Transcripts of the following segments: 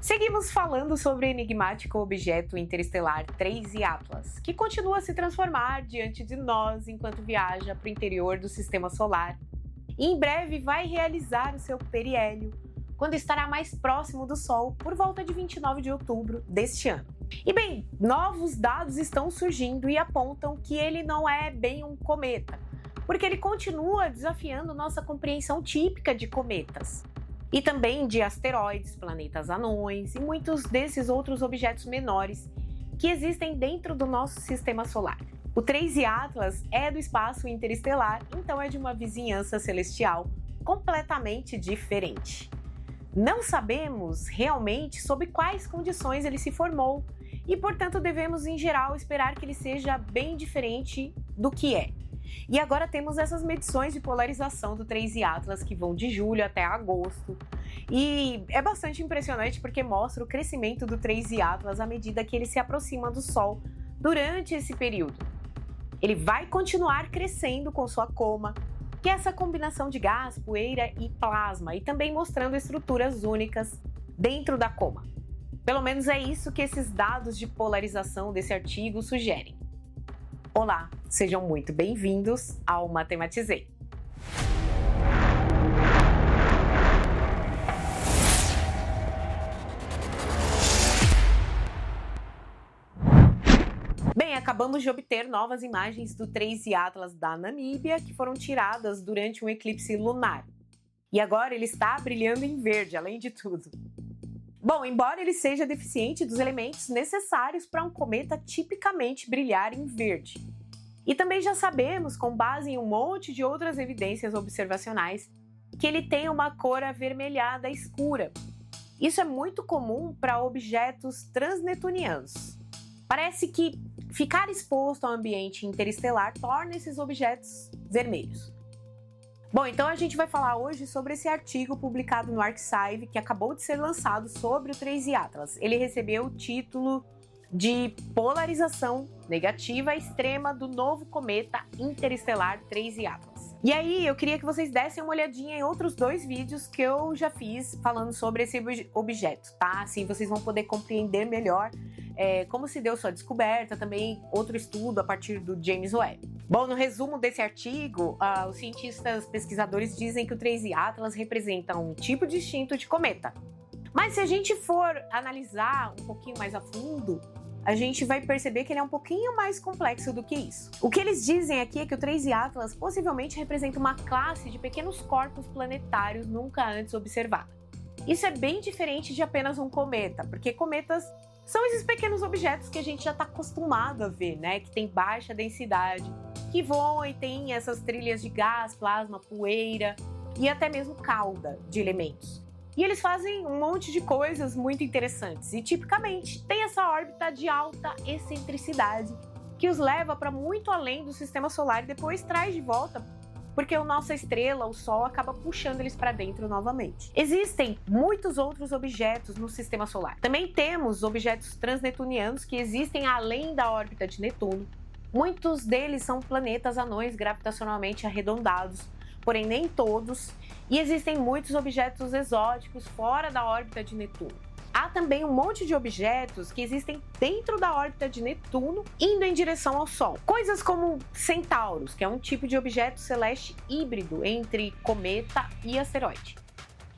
Seguimos falando sobre o enigmático objeto interestelar 3I Atlas, que continua a se transformar diante de nós enquanto viaja para o interior do Sistema Solar. E em breve vai realizar o seu periélio, quando estará mais próximo do Sol, por volta de 29 de outubro deste ano. E bem, novos dados estão surgindo e apontam que ele não é bem um cometa, porque ele continua desafiando nossa compreensão típica de cometas. E também de asteroides, planetas anões e muitos desses outros objetos menores que existem dentro do nosso sistema solar. O 3I Atlas é do espaço interestelar, então é de uma vizinhança celestial completamente diferente. Não sabemos realmente sob quais condições ele se formou e, portanto, devemos, em geral, esperar que ele seja bem diferente do que é. E agora temos essas medições de polarização do 3I Atlas que vão de julho até agosto. E é bastante impressionante porque mostra o crescimento do 3I Atlas à medida que ele se aproxima do Sol durante esse período. Ele vai continuar crescendo com sua coma, que é essa combinação de gás, poeira e plasma, e também mostrando estruturas únicas dentro da coma. Pelo menos é isso que esses dados de polarização desse artigo sugerem. Olá, sejam muito bem-vindos ao Matematizei. Bem, acabamos de obter novas imagens do 3I Atlas da Namíbia que foram tiradas durante um eclipse lunar. E agora ele está brilhando em verde, além de tudo. Bom, embora ele seja deficiente dos elementos necessários para um cometa tipicamente brilhar em verde. E também já sabemos, com base em um monte de outras evidências observacionais, que ele tem uma cor avermelhada escura. Isso é muito comum para objetos transnetunianos. Parece que ficar exposto ao ambiente interestelar torna esses objetos vermelhos. Bom, então a gente vai falar hoje sobre esse artigo publicado no Arxiv, que acabou de ser lançado sobre o 3I Atlas. Ele recebeu o título de Polarização Negativa Extrema do Novo Cometa Interestelar 3I Atlas. E aí, eu queria que vocês dessem uma olhadinha em outros dois vídeos que eu já fiz falando sobre esse objeto, tá? Assim vocês vão poder compreender melhor como se deu sua descoberta, também outro estudo a partir do James Webb. Bom, no resumo desse artigo, os cientistas pesquisadores dizem que o 3I Atlas representa um tipo distinto de cometa. Mas se a gente for analisar um pouquinho mais a fundo, a gente vai perceber que ele é um pouquinho mais complexo do que isso. O que eles dizem aqui é que o 3I Atlas possivelmente representa uma classe de pequenos corpos planetários nunca antes observada. Isso é bem diferente de apenas um cometa, porque cometas são esses pequenos objetos que a gente já está acostumado a ver, né? Que tem baixa densidade, que voam e tem essas trilhas de gás, plasma, poeira e até mesmo cauda de elementos. E eles fazem um monte de coisas muito interessantes e, tipicamente, tem essa órbita de alta excentricidade que os leva para muito além do sistema solar e depois traz de volta, porque a nossa estrela, o Sol, acaba puxando eles para dentro novamente. Existem muitos outros objetos no sistema solar. Também temos objetos transnetunianos que existem além da órbita de Netuno. Muitos deles são planetas anões gravitacionalmente arredondados, porém nem todos, e existem muitos objetos exóticos fora da órbita de Netuno. Há também um monte de objetos que existem dentro da órbita de Netuno, indo em direção ao Sol. Coisas como Centauros, que é um tipo de objeto celeste híbrido entre cometa e asteroide.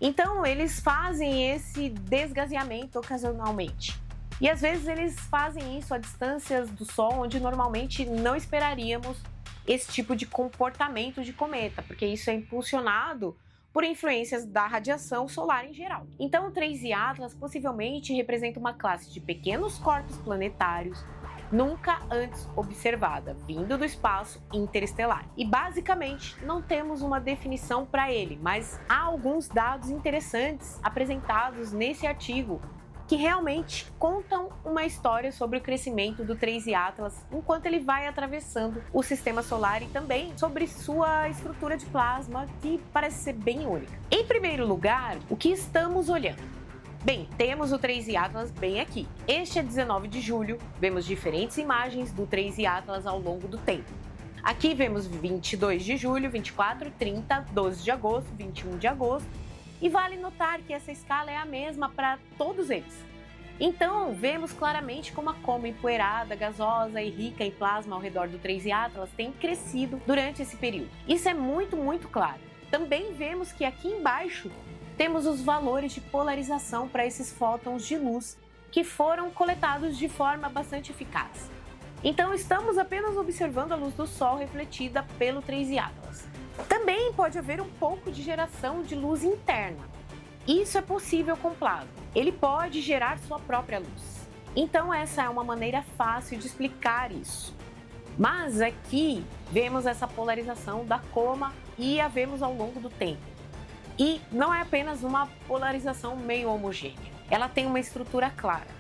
Então, eles fazem esse desgazeamento ocasionalmente. E às vezes eles fazem isso a distâncias do Sol, onde normalmente não esperaríamos esse tipo de comportamento de cometa, porque isso é impulsionado por influências da radiação solar em geral. Então o 3I Atlas possivelmente representa uma classe de pequenos corpos planetários nunca antes observada, vindo do espaço interestelar. E basicamente não temos uma definição para ele, mas há alguns dados interessantes apresentados nesse artigo que realmente contam uma história sobre o crescimento do 3I Atlas enquanto ele vai atravessando o sistema solar e também sobre sua estrutura de plasma, que parece ser bem única. Em primeiro lugar, o que estamos olhando? Bem, temos o 3I Atlas bem aqui. Este é 19 de julho, vemos diferentes imagens do 3I Atlas ao longo do tempo. Aqui vemos 22 de julho, 24, 30, 12 de agosto, 21 de agosto E vale notar que essa escala é a mesma para todos eles. Então, vemos claramente como a coma empoeirada, gasosa e rica em plasma ao redor do 3 Atlas tem crescido durante esse período. Isso é muito claro. Também vemos que aqui embaixo temos os valores de polarização para esses fótons de luz que foram coletados de forma bastante eficaz. Então, estamos apenas observando a luz do Sol refletida pelo 3 Atlas. Também pode haver um pouco de geração de luz interna. Isso é possível com plasma. Ele pode gerar sua própria luz. Então, essa é uma maneira fácil de explicar isso. Mas aqui vemos essa polarização da coma e a vemos ao longo do tempo. E não é apenas uma polarização meio homogênea. Ela tem uma estrutura clara.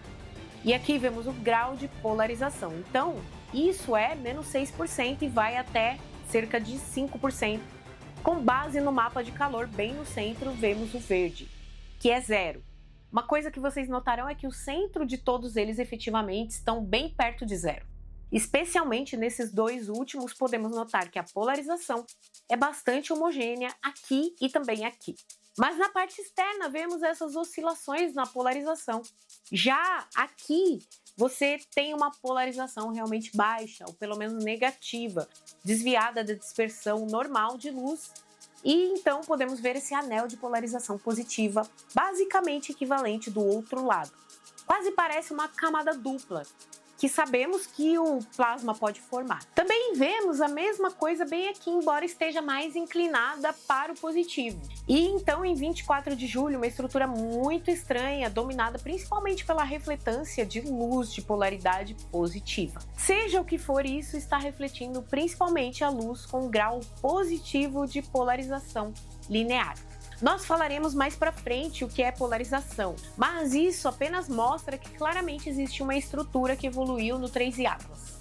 E aqui vemos o grau de polarização. Então, isso é menos 6% e vai até cerca de 5%. Com base no mapa de calor, bem no centro, vemos o verde, que é 0. Uma coisa que vocês notarão é que o centro de todos eles efetivamente estão bem perto de 0. Especialmente nesses dois últimos, podemos notar que a polarização é bastante homogênea aqui e também aqui. Mas na parte externa vemos essas oscilações na polarização. Já aqui você tem uma polarização realmente baixa, ou pelo menos negativa, desviada da dispersão normal de luz. E então podemos ver esse anel de polarização positiva, basicamente equivalente do outro lado. Quase parece uma camada dupla, que sabemos que o plasma pode formar. Também vemos a mesma coisa bem aqui, embora esteja mais inclinada para o positivo. E então, em 24 de julho, uma estrutura muito estranha, dominada principalmente pela refletância de luz de polaridade positiva. Seja o que for, isso está refletindo principalmente a luz com grau positivo de polarização linear. Nós falaremos mais para frente o que é polarização, mas isso apenas mostra que claramente existe uma estrutura que evoluiu no 3 Atlas.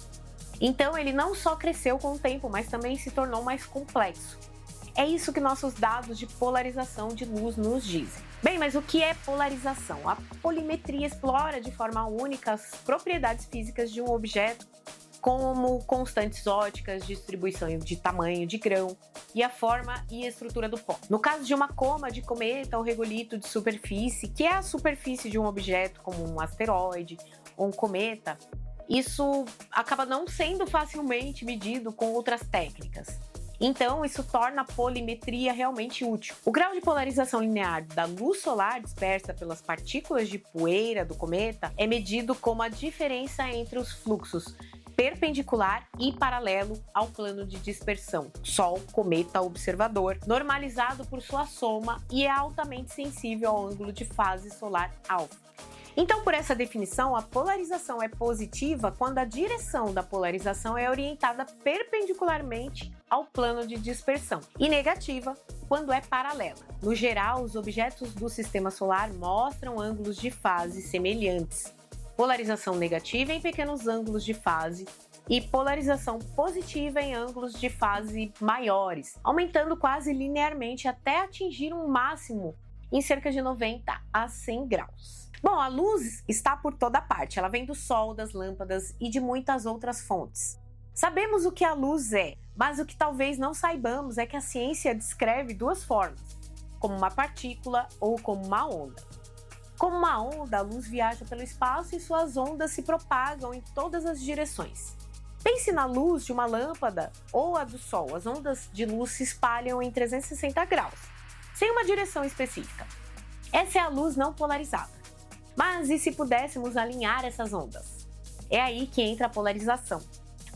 Então ele não só cresceu com o tempo, mas também se tornou mais complexo. É isso que nossos dados de polarização de luz nos dizem. Bem, mas o que é polarização? A polimetria explora de forma única as propriedades físicas de um objeto, como constantes óticas, distribuição de tamanho de grão e a forma e estrutura do pó. No caso de uma coma de cometa ou regolito de superfície, que é a superfície de um objeto como um asteroide ou um cometa, isso acaba não sendo facilmente medido com outras técnicas. Então, isso torna a polimetria realmente útil. O grau de polarização linear da luz solar dispersa pelas partículas de poeira do cometa é medido como a diferença entre os fluxos perpendicular e paralelo ao plano de dispersão, Sol, cometa, observador, normalizado por sua soma e é altamente sensível ao ângulo de fase solar alfa. Então, por essa definição, a polarização é positiva quando a direção da polarização é orientada perpendicularmente ao plano de dispersão e negativa quando é paralela. No geral, os objetos do sistema solar mostram ângulos de fase semelhantes. Polarização negativa em pequenos ângulos de fase e polarização positiva em ângulos de fase maiores, aumentando quase linearmente até atingir um máximo em cerca de 90 a 100 graus. Bom, a luz está por toda parte, ela vem do Sol, das lâmpadas e de muitas outras fontes. Sabemos o que a luz é, mas o que talvez não saibamos é que a ciência descreve duas formas, como uma partícula ou como uma onda. Como uma onda, a luz viaja pelo espaço e suas ondas se propagam em todas as direções. Pense na luz de uma lâmpada ou a do Sol. As ondas de luz se espalham em 360 graus, sem uma direção específica. Essa é a luz não polarizada. Mas e se pudéssemos alinhar essas ondas? É aí que entra a polarização.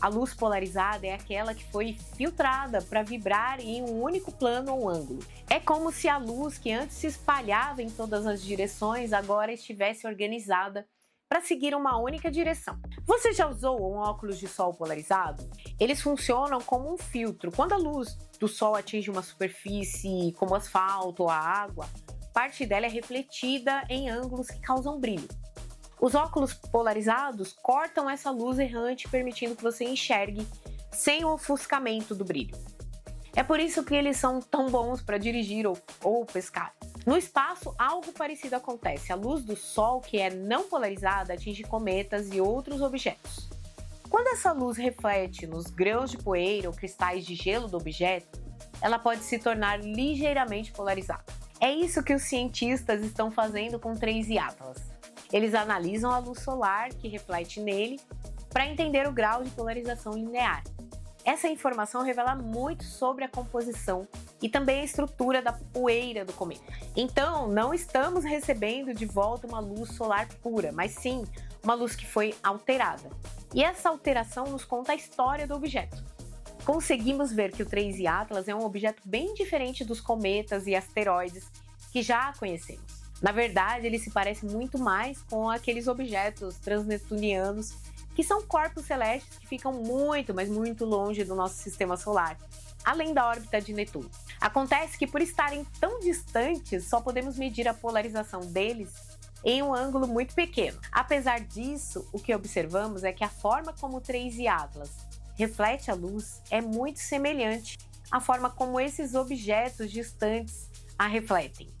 A luz polarizada é aquela que foi filtrada para vibrar em um único plano ou ângulo. É como se a luz que antes se espalhava em todas as direções agora estivesse organizada para seguir uma única direção. Você já usou um óculos de sol polarizado? Eles funcionam como um filtro. Quando a luz do sol atinge uma superfície como asfalto ou a água, parte dela é refletida em ângulos que causam brilho. Os óculos polarizados cortam essa luz errante, permitindo que você enxergue sem o ofuscamento do brilho. É por isso que eles são tão bons para dirigir ou pescar. No espaço, algo parecido acontece. A luz do Sol, que é não polarizada, atinge cometas e outros objetos. Quando essa luz reflete nos grãos de poeira ou cristais de gelo do objeto, ela pode se tornar ligeiramente polarizada. É isso que os cientistas estão fazendo com o Trace Atlas. Eles analisam a luz solar que reflete nele para entender o grau de polarização linear. Essa informação revela muito sobre a composição e também a estrutura da poeira do cometa. Então, não estamos recebendo de volta uma luz solar pura, mas sim uma luz que foi alterada. E essa alteração nos conta a história do objeto. Conseguimos ver que o Trace Atlas é um objeto bem diferente dos cometas e asteroides que já conhecemos. Na verdade, ele se parece muito mais com aqueles objetos transneptunianos que são corpos celestes que ficam muito, mas muito longe do nosso sistema solar, além da órbita de Netuno. Acontece que, por estarem tão distantes, só podemos medir a polarização deles em um ângulo muito pequeno. Apesar disso, o que observamos é que a forma como o Trace Atlas reflete a luz é muito semelhante à forma como esses objetos distantes a refletem.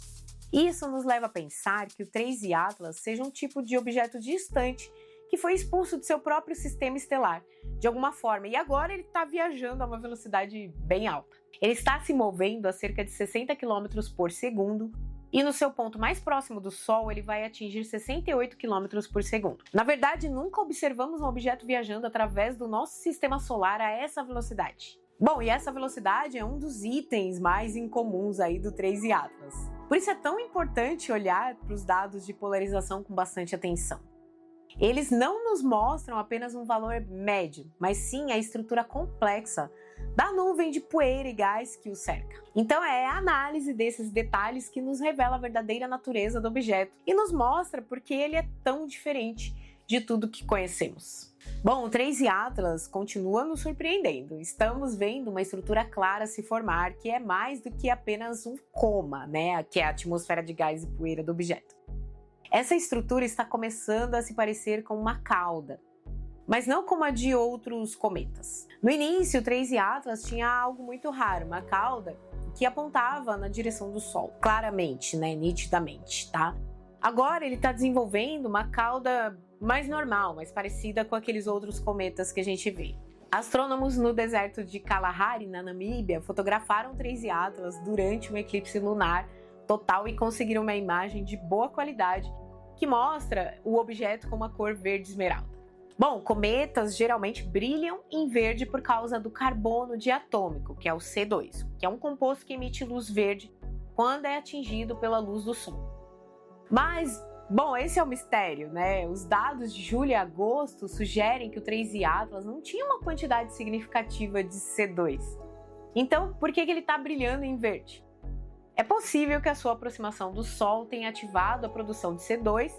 Isso nos leva a pensar que o Trace Atlas seja um tipo de objeto distante que foi expulso de seu próprio sistema estelar, de alguma forma, e agora ele está viajando a uma velocidade bem alta. Ele está se movendo a cerca de 60 km por segundo, e no seu ponto mais próximo do Sol ele vai atingir 68 km por segundo. Na verdade, nunca observamos um objeto viajando através do nosso sistema solar a essa velocidade. Bom, e essa velocidade é um dos itens mais incomuns aí do Trace Atlas. Por isso é tão importante olhar para os dados de polarização com bastante atenção. Eles não nos mostram apenas um valor médio, mas sim a estrutura complexa da nuvem de poeira e gás que o cerca. Então é a análise desses detalhes que nos revela a verdadeira natureza do objeto e nos mostra por que ele é tão diferente de tudo que conhecemos. Bom, o Trace Atlas continua nos surpreendendo. Estamos vendo uma estrutura clara se formar que é mais do que apenas um coma, né? Que é a atmosfera de gás e poeira do objeto. Essa estrutura está começando a se parecer com uma cauda, mas não como a de outros cometas. No início, o Trace Atlas tinha algo muito raro, uma cauda que apontava na direção do Sol, claramente, né, nitidamente, tá? Agora ele está desenvolvendo uma cauda mais normal, mais parecida com aqueles outros cometas que a gente vê. Astrônomos no deserto de Kalahari, na Namíbia, fotografaram o Trace Atlas durante um eclipse lunar total e conseguiram uma imagem de boa qualidade que mostra o objeto com uma cor verde esmeralda. Bom, cometas geralmente brilham em verde por causa do carbono diatômico, que é o C2, que é um composto que emite luz verde quando é atingido pela luz do Sol. Mas, bom, esse é o mistério, né? Os dados de julho e agosto sugerem que o Trace Atlas não tinha uma quantidade significativa de C2. Então, por que ele está brilhando em verde? É possível que a sua aproximação do Sol tenha ativado a produção de C2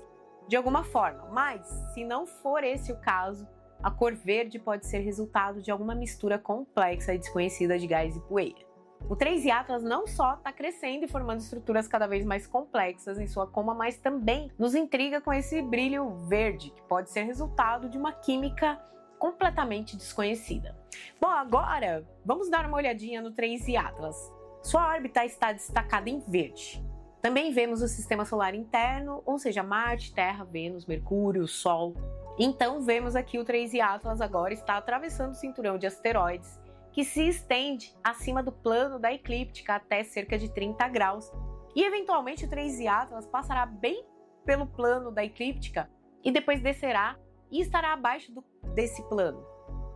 de alguma forma, mas se não for esse o caso, a cor verde pode ser resultado de alguma mistura complexa e desconhecida de gás e poeira. O Trace Atlas não só está crescendo e formando estruturas cada vez mais complexas em sua coma, mas também nos intriga com esse brilho verde, que pode ser resultado de uma química completamente desconhecida. Bom, agora vamos dar uma olhadinha no Trace Atlas. Sua órbita está destacada em verde. Também vemos o sistema solar interno, ou seja, Marte, Terra, Vênus, Mercúrio, Sol. Então vemos aqui o Trace Atlas agora está atravessando o cinturão de asteroides, que se estende acima do plano da eclíptica até cerca de 30 graus. E eventualmente o Trace Atlas passará bem pelo plano da eclíptica e depois descerá e estará abaixo desse plano.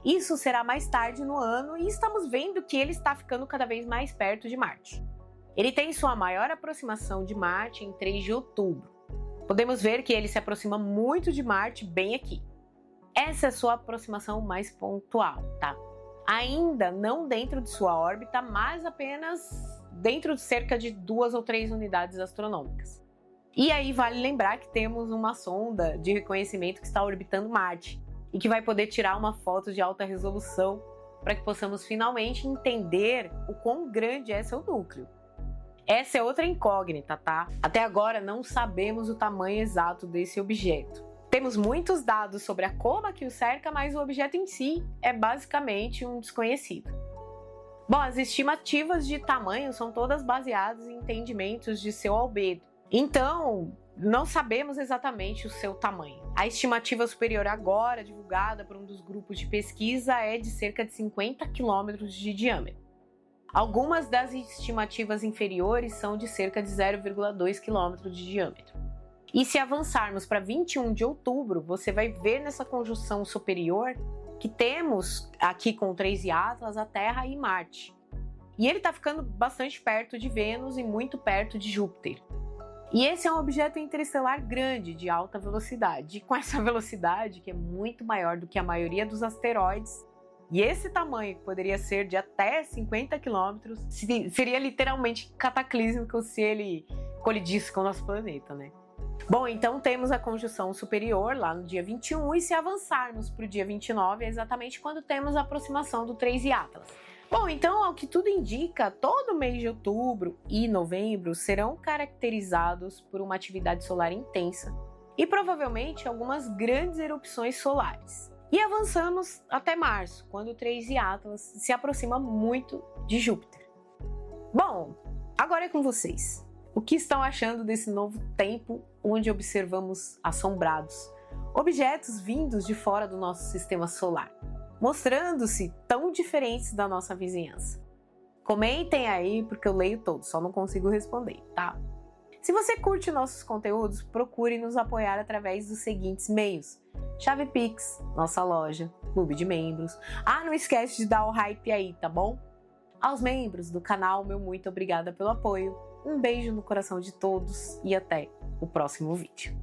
Isso será mais tarde no ano e estamos vendo que ele está ficando cada vez mais perto de Marte. Ele tem sua maior aproximação de Marte em 3 de outubro. Podemos ver que ele se aproxima muito de Marte bem aqui. Essa é a sua aproximação mais pontual, tá? Ainda não dentro de sua órbita, mas apenas dentro de cerca de 2 ou 3 unidades astronômicas. E aí vale lembrar que temos uma sonda de reconhecimento que está orbitando Marte e que vai poder tirar uma foto de alta resolução para que possamos finalmente entender o quão grande é seu núcleo. Essa é outra incógnita, tá? Até agora não sabemos o tamanho exato desse objeto. Temos muitos dados sobre a coma que o cerca, mas o objeto em si é basicamente um desconhecido. Bom, as estimativas de tamanho são todas baseadas em entendimentos de seu albedo. Então, não sabemos exatamente o seu tamanho. A estimativa superior agora, divulgada por um dos grupos de pesquisa, é de cerca de 50 km de diâmetro. Algumas das estimativas inferiores são de cerca de 0,2 km de diâmetro. E se avançarmos para 21 de outubro, você vai ver nessa conjunção superior que temos aqui com o 3 Atlas a Terra e Marte. E ele está ficando bastante perto de Vênus e muito perto de Júpiter. E esse é um objeto interestelar grande, de alta velocidade. E com essa velocidade, que é muito maior do que a maioria dos asteroides, e esse tamanho, que poderia ser de até 50 km, seria literalmente cataclísmico se ele colidisse com o nosso planeta, né? Bom, então temos a conjunção superior lá no dia 21, e se avançarmos para o dia 29, é exatamente quando temos a aproximação do 3 Atlas. Bom, então, ao que tudo indica, todo mês de outubro e novembro serão caracterizados por uma atividade solar intensa e provavelmente algumas grandes erupções solares. E avançamos até março, quando o 3 Atlas se aproxima muito de Júpiter. Bom, agora é com vocês. O que estão achando desse novo tempo onde observamos assombrados objetos vindos de fora do nosso sistema solar, mostrando-se tão diferentes da nossa vizinhança? Comentem aí, porque eu leio todos, só não consigo responder, tá? Se você curte nossos conteúdos, procure nos apoiar através dos seguintes meios: Chave Pix, nossa loja, clube de membros. Não esquece de dar o hype aí, tá bom? Aos membros do canal, meu muito obrigada pelo apoio. Um beijo no coração de todos e até o próximo vídeo.